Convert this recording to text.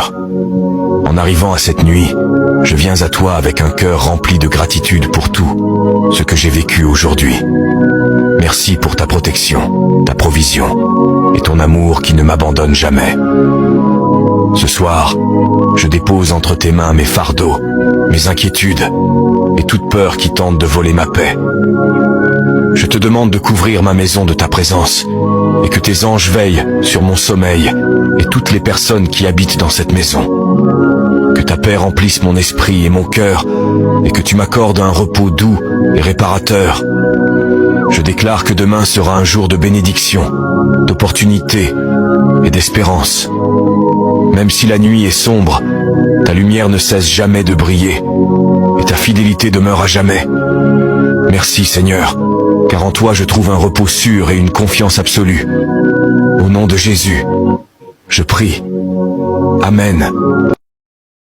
Seigneur. En arrivant à cette nuit, je viens à toi avec un cœur rempli de gratitude pour tout ce que j'ai vécu aujourd'hui. Merci pour ta protection, ta provision et ton amour qui ne m'abandonne jamais. Ce soir, je dépose entre tes mains mes fardeaux, mes inquiétudes et toute peur qui tente de voler ma paix. Je te demande de couvrir ma maison de ta présence et que tes anges veillent sur mon sommeil et toutes les personnes qui habitent dans cette maison. Que ta paix remplisse mon esprit et mon cœur et que tu m'accordes un repos doux et réparateur. Je déclare que demain sera un jour de bénédiction, d'opportunité et d'espérance. Même si la nuit est sombre, ta lumière ne cesse jamais de briller et ta fidélité demeure à jamais. Merci Seigneur, car en toi je trouve un repos sûr et une confiance absolue. Au nom de Jésus, je prie. Amen.